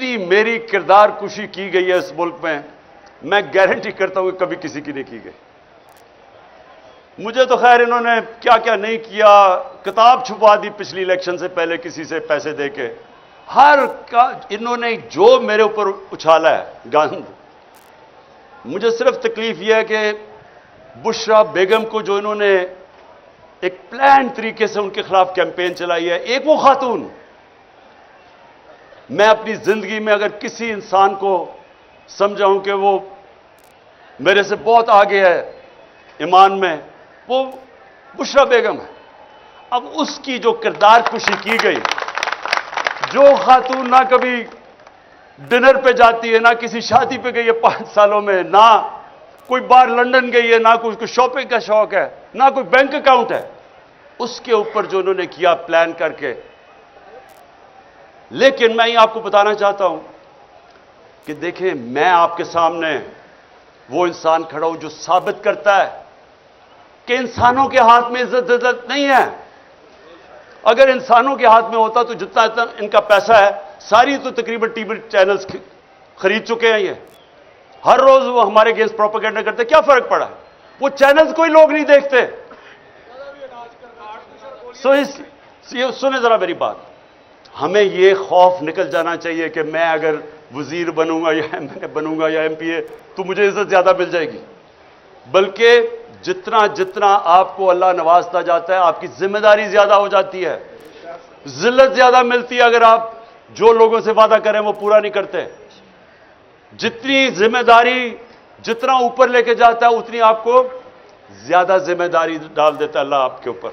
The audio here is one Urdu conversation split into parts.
جتنی میری کردار کشی کی گئی ہے اس ملک میں گارنٹی کرتا ہوں کہ کبھی کسی کی نہیں کی گئی. مجھے تو خیر انہوں نے کیا کیا نہیں کیا، کتاب چھپا دی پچھلی الیکشن سے پہلے کسی سے پیسے دے کے، انہوں نے جو میرے اوپر اچھالا ہے گند. مجھے صرف تکلیف یہ ہے کہ بشرا بیگم کو جو انہوں نے ایک پلان طریقے سے ان کے خلاف کیمپین چلائی ہے، ایک وہ خاتون. میں اپنی زندگی میں اگر کسی انسان کو سمجھا ہوں کہ وہ میرے سے بہت آگے ہے ایمان میں، وہ بشرا بیگم ہے. اب اس کی جو کردار کشی کی گئی، جو خاتون نہ کبھی ڈنر پہ جاتی ہے، نہ کسی شادی پہ گئی ہے 5 سالوں میں، نہ کوئی بار لندن گئی ہے، نہ کوئی شاپنگ کا شوق ہے، نہ کوئی بینک اکاؤنٹ ہے، اس کے اوپر جو انہوں نے کیا پلان کر کے. لیکن میں یہ آپ کو بتانا چاہتا ہوں کہ دیکھیں، میں آپ کے سامنے وہ انسان کھڑا ہوں جو ثابت کرتا ہے کہ انسانوں کے ہاتھ میں عزت نہیں ہے. اگر انسانوں کے ہاتھ میں ہوتا تو جتنا ان کا پیسہ ہے ساری تو تقریباً ٹی وی چینلز خرید چکے ہیں. یہ ہر روز وہ ہمارے اگینسٹ پروپیگنڈا کرتے، کیا فرق پڑا؟ وہ چینلز کوئی لوگ نہیں دیکھتے. سنیں ذرا میری بات، ہمیں یہ خوف نکل جانا چاہیے کہ میں اگر وزیر بنوں گا یا ایم ایل اے بنوں گا یا ایم پی اے تو مجھے عزت زیادہ مل جائے گی. بلکہ جتنا آپ کو اللہ نوازتا جاتا ہے، آپ کی ذمہ داری زیادہ ہو جاتی ہے، ذلت زیادہ ملتی ہے اگر آپ جو لوگوں سے وعدہ کریں وہ پورا نہیں کرتے. جتنی ذمہ داری جتنا اوپر لے کے جاتا ہے اتنی آپ کو زیادہ ذمہ داری ڈال دیتا ہے اللہ آپ کے اوپر.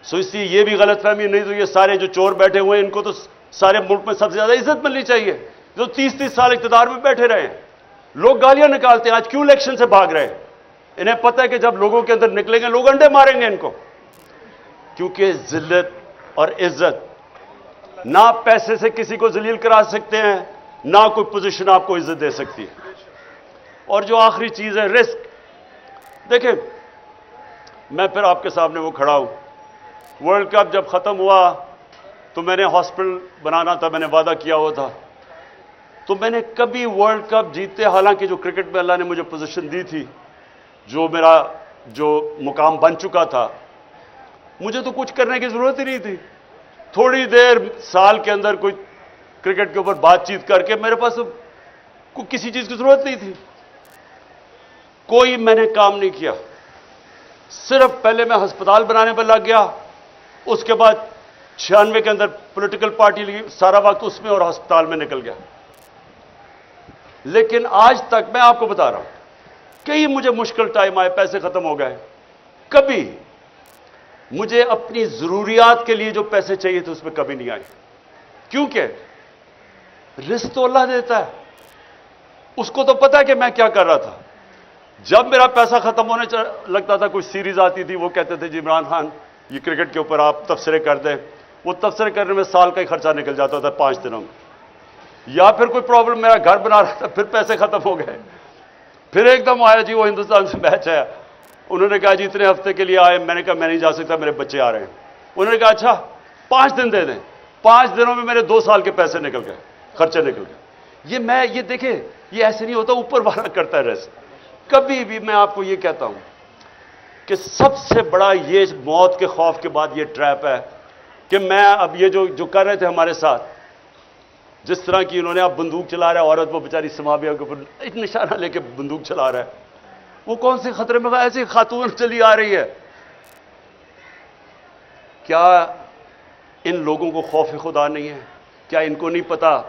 اس لیے یہ بھی غلط فہمی نہیں تو یہ سارے جو چور بیٹھے ہوئے ہیں ان کو تو سارے ملک میں سب سے زیادہ عزت ملنی چاہیے، جو 30 سال اقتدار میں بیٹھے رہے ہیں. لوگ گالیاں نکالتے ہیں، آج کیوں الیکشن سے بھاگ رہے ہیں؟ انہیں پتہ ہے کہ جب لوگوں کے اندر نکلیں گے لوگ انڈے ماریں گے ان کو. کیونکہ ذلت اور عزت نہ پیسے سے کسی کو ذلیل کرا سکتے ہیں، نہ کوئی پوزیشن آپ کو عزت دے سکتی ہے. اور جو آخری چیز ہے رسک. دیکھیں، میں پھر آپ کے سامنے وہ کھڑا ہوں. ورلڈ کپ جب ختم ہوا تو میں نے ہاسپٹل بنانا تھا، میں نے وعدہ کیا ہوا تھا. تو میں نے کبھی ورلڈ کپ جیتے، حالانکہ جو کرکٹ میں اللہ نے مجھے پوزیشن دی تھی، جو میرا جو مقام بن چکا تھا، مجھے تو کچھ کرنے کی ضرورت ہی نہیں تھی. تھوڑی دیر سال کے اندر کوئی کرکٹ کے اوپر بات چیت کر کے میرے پاس کسی چیز کی ضرورت نہیں تھی. کوئی میں نے کام نہیں کیا، صرف پہلے میں ہسپتال بنانے پر لگ گیا، اس کے بعد 96 کے اندر پولیٹیکل پارٹی لگی، سارا وقت اس میں اور ہسپتال میں نکل گیا. لیکن آج تک میں آپ کو بتا رہا ہوں، کئی مجھے مشکل ٹائم آئے، پیسے ختم ہو گئے، کبھی مجھے اپنی ضروریات کے لیے جو پیسے چاہیے تھے اس میں کبھی نہیں آئے. کیونکہ رزق تو اللہ دیتا ہے، اس کو تو پتا ہے کہ میں کیا کر رہا تھا. جب میرا پیسہ ختم ہونے لگتا تھا، کوئی سیریز آتی تھی، وہ کہتے تھے جی عمران خان یہ کرکٹ کے اوپر آپ تبصرے کر دیں. وہ تبصرے کرنے میں سال کا ہی خرچہ نکل جاتا تھا 5 دنوں میں. یا پھر کوئی پرابلم، میرا گھر بنا رہا تھا، پھر پیسے ختم ہو گئے. پھر ایک دم آیا جی وہ ہندوستان سے میچ ہے، انہوں نے کہا جی اتنے ہفتے کے لیے آئے. میں نے کہا میں نہیں جا سکتا، میرے بچے آ رہے ہیں. انہوں نے کہا اچھا 5 دن دے دیں. 5 دنوں میں میرے 2 سال کے پیسے نکل گئے، خرچے نکل گئے. یہ دیکھیں، یہ ایسے نہیں ہوتا، اوپر والا کرتا ہے رزق. کبھی بھی میں آپ کو یہ کہتا ہوں کہ سب سے بڑا یہ موت کے خوف کے بعد یہ ٹریپ ہے کہ میں اب یہ جو کر رہے تھے ہمارے ساتھ، جس طرح کی انہوں نے اب بندوق چلا رہا ہے، عورت وہ بیچاری سمابیہ کے اوپر ایک نشانہ لے کے بندوق چلا رہا ہے. وہ کون سے خطرے میں؟ ایسی خاتون چلی آ رہی ہے. کیا ان لوگوں کو خوف خدا نہیں ہے؟ کیا ان کو نہیں پتا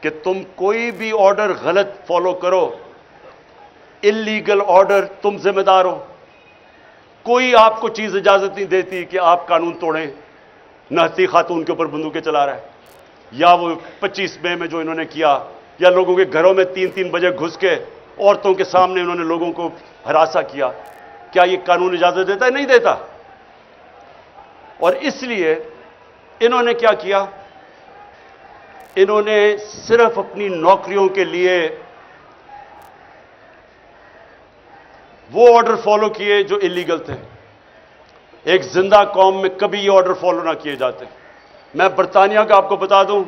کہ تم کوئی بھی آرڈر غلط فالو کرو، انلیگل آرڈر، تم ذمہ دار ہو؟ کوئی آپ کو چیز اجازت نہیں دیتی کہ آپ قانون توڑیں. نہتی خاتون کے اوپر بندوقیں چلا رہا ہے. یا وہ 25 مئی میں جو انہوں نے کیا، یا لوگوں کے گھروں میں 3 بجے گھس کے عورتوں کے سامنے انہوں نے لوگوں کو ہراساں کیا. کیا یہ قانون اجازت دیتا ہے؟ نہیں دیتا. اور اس لیے انہوں نے کیا کیا؟ انہوں نے صرف اپنی نوکریوں کے لیے وہ آرڈر فالو کیے جو انلیگل تھے. ایک زندہ قوم میں کبھی یہ آرڈر فالو نہ کیے جاتے. میں برطانیہ کا آپ کو بتا دوں،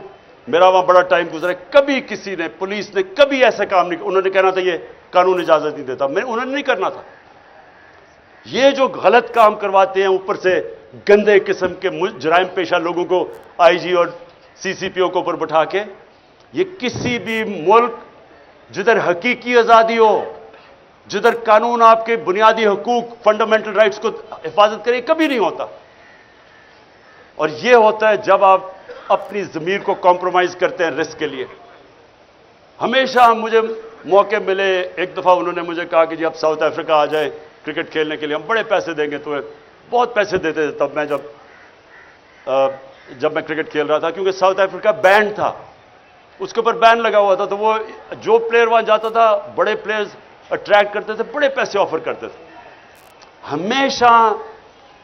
میرا وہاں بڑا ٹائم گزرا، کبھی کسی نے، پولیس نے کبھی ایسا کام نہیں، انہوں نے کہنا تھا یہ قانون اجازت نہیں دیتا، انہوں نے نہیں کرنا تھا۔ یہ جو غلط کام کرواتے ہیں اوپر سے گندے قسم کے جرائم پیشہ لوگوں کو آئی جی اور سی سی پی او کو اوپر بٹھا کے، یہ کسی بھی ملک جدھر حقیقی آزادی ہو، جدھر قانون آپ کے بنیادی حقوق فنڈامنٹل رائٹس کو حفاظت کرے، کبھی نہیں ہوتا۔ اور یہ ہوتا ہے جب آپ اپنی ضمیر کو کمپرومائز کرتے ہیں رسک کے لیے۔ ہمیشہ مجھے موقع ملے، ایک دفعہ انہوں نے مجھے کہا کہ جی آپ ساؤتھ افریقہ آ جائیں کرکٹ کھیلنے کے لیے، ہم بڑے پیسے دیں گے تمہیں، بہت پیسے دیتے تھے تب میں جب میں کرکٹ کھیل رہا تھا، کیونکہ ساؤتھ افریقہ بینڈ تھا، اس کے اوپر بین لگا ہوا تھا، تو وہ جو پلیئر وہاں جاتا تھا بڑے پلیئرز اٹریکٹ کرتے تھے، بڑے پیسے آفر کرتے تھے۔ ہمیشہ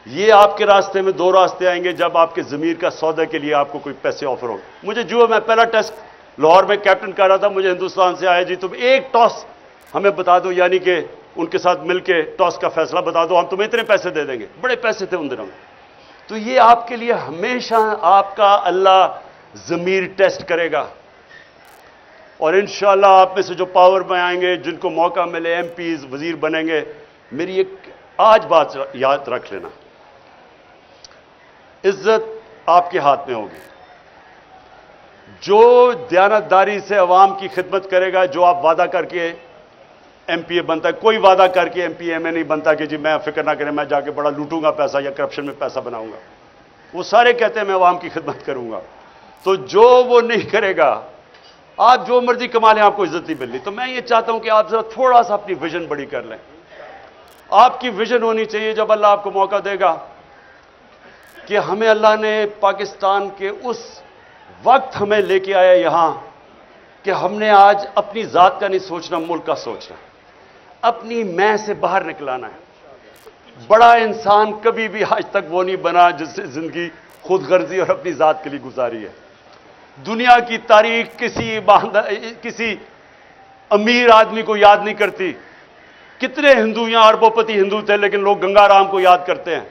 یہ آپ کے راستے میں دو راستے آئیں گے، جب آپ کے ضمیر کا سودا کے لیے آپ کو کوئی پیسے آفر ہو۔ مجھے جو میں پہلا ٹیسٹ لاہور میں کیپٹن کر رہا تھا، مجھے ہندوستان سے آیا جی تم ایک ٹاس ہمیں بتا دو، یعنی کہ ان کے ساتھ مل کے ٹاس کا فیصلہ بتا دو، ہم تمہیں اتنے پیسے دے دیں گے، بڑے پیسے تھے ان دنوں میں۔ تو یہ آپ کے لیے ہمیشہ آپ کا اللہ ضمیر ٹیسٹ کرے گا، اور انشاءاللہ آپ میں سے جو پاور میں آئیں گے، جن کو موقع ملے ایم پیز وزیر بنیں گے، میری ایک آج بات یاد رکھ لینا، عزت آپ کے ہاتھ میں ہوگی۔ جو دیانتداری سے عوام کی خدمت کرے گا، جو آپ وعدہ کر کے ایم پی اے بنتا ہے، کوئی وعدہ کر کے ایم پی اے میں نہیں بنتا کہ جی میں فکر نہ کریں میں جا کے بڑا لوٹوں گا پیسہ یا کرپشن میں پیسہ بناؤں گا، وہ سارے کہتے ہیں میں عوام کی خدمت کروں گا، تو جو وہ نہیں کرے گا، آپ جو مرضی کما لیں آپ کو عزت نہیں ملنی۔ تو میں یہ چاہتا ہوں کہ آپ ذرا تھوڑا سا اپنی ویژن بڑی کر لیں۔ آپ کی ویژن ہونی چاہیے جب اللہ آپ کو موقع دے گا کہ ہمیں اللہ نے پاکستان کے اس وقت ہمیں لے کے آیا یہاں کہ ہم نے آج اپنی ذات کا نہیں سوچنا، ملک کا سوچنا، اپنی میں سے باہر نکلانا ہے۔ بڑا انسان کبھی بھی آج تک وہ نہیں بنا جس سے زندگی خود غرضی اور اپنی ذات کے لیے گزاری ہے۔ دنیا کی تاریخ کسی امیر آدمی کو یاد نہیں کرتی۔ کتنے ہندو یہاں اربوں پتی ہندو تھے، لیکن لوگ گنگا رام کو یاد کرتے ہیں۔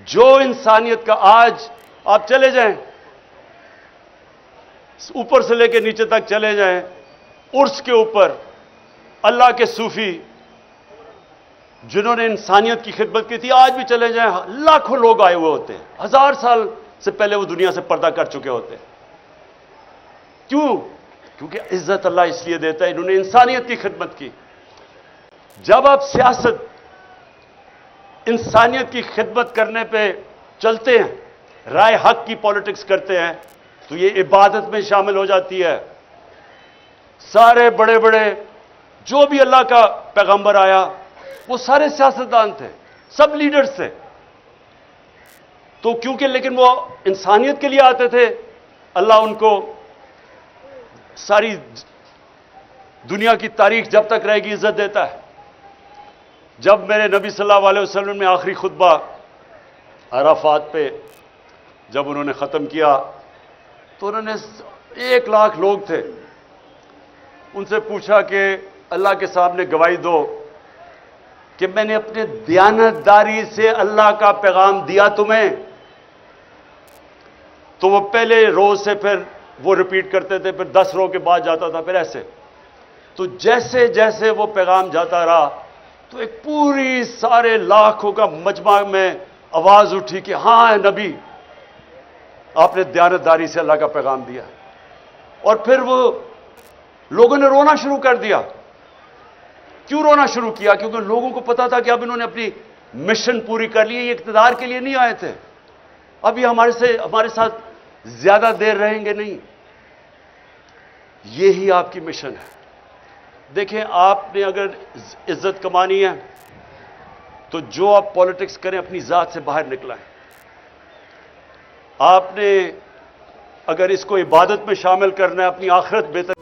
جو انسانیت کا آج آپ چلے جائیں، اوپر سے لے کے نیچے تک چلے جائیں، عرس کے اوپر اللہ کے صوفی جنہوں نے انسانیت کی خدمت کی تھی، آج بھی چلے جائیں لاکھوں لوگ آئے ہوئے ہوتے ہیں، 1000 سال سے پہلے وہ دنیا سے پردہ کر چکے ہوتے ہیں۔ کیوں؟ کیونکہ عزت اللہ اس لیے دیتا ہے، انہوں نے انسانیت کی خدمت کی۔ جب آپ سیاست انسانیت کی خدمت کرنے پہ چلتے ہیں، رائے حق کی پالیٹکس کرتے ہیں، تو یہ عبادت میں شامل ہو جاتی ہے۔ سارے بڑے بڑے جو بھی اللہ کا پیغمبر آیا وہ سارے سیاستدان تھے، سب لیڈرز تھے، تو کیونکہ لیکن وہ انسانیت کے لیے آتے تھے، اللہ ان کو ساری دنیا کی تاریخ جب تک رہے گی عزت دیتا ہے۔ جب میرے نبی صلی اللہ علیہ وسلم نے آخری خطبہ عرفات پہ جب انہوں نے ختم کیا، تو انہوں نے 1 لاکھ لوگ تھے، ان سے پوچھا کہ اللہ کے سامنے گواہی دو کہ میں نے اپنے دیانتداری سے اللہ کا پیغام دیا تمہیں۔ تو وہ پہلے روز سے پھر وہ ریپیٹ کرتے تھے، پھر 10 روز کے بعد جاتا تھا، پھر ایسے۔ تو جیسے جیسے وہ پیغام جاتا رہا، تو ایک پوری سارے لاکھوں کا مجمع میں آواز اٹھی کہ ہاں اے نبی، آپ نے دیانتداری سے اللہ کا پیغام دیا۔ اور پھر وہ لوگوں نے رونا شروع کر دیا۔ کیوں رونا شروع کیا؟ کیونکہ لوگوں کو پتا تھا کہ اب انہوں نے اپنی مشن پوری کر لی، یہ اقتدار کے لیے نہیں آئے تھے، اب یہ ہمارے ساتھ زیادہ دیر رہیں گے نہیں۔ یہی آپ کی مشن ہے۔ دیکھیں، آپ نے اگر عزت کمانی ہے تو جو آپ پالیٹکس کریں اپنی ذات سے باہر نکلائیں۔ آپ نے اگر اس کو عبادت میں شامل کرنا ہے، اپنی آخرت بہتر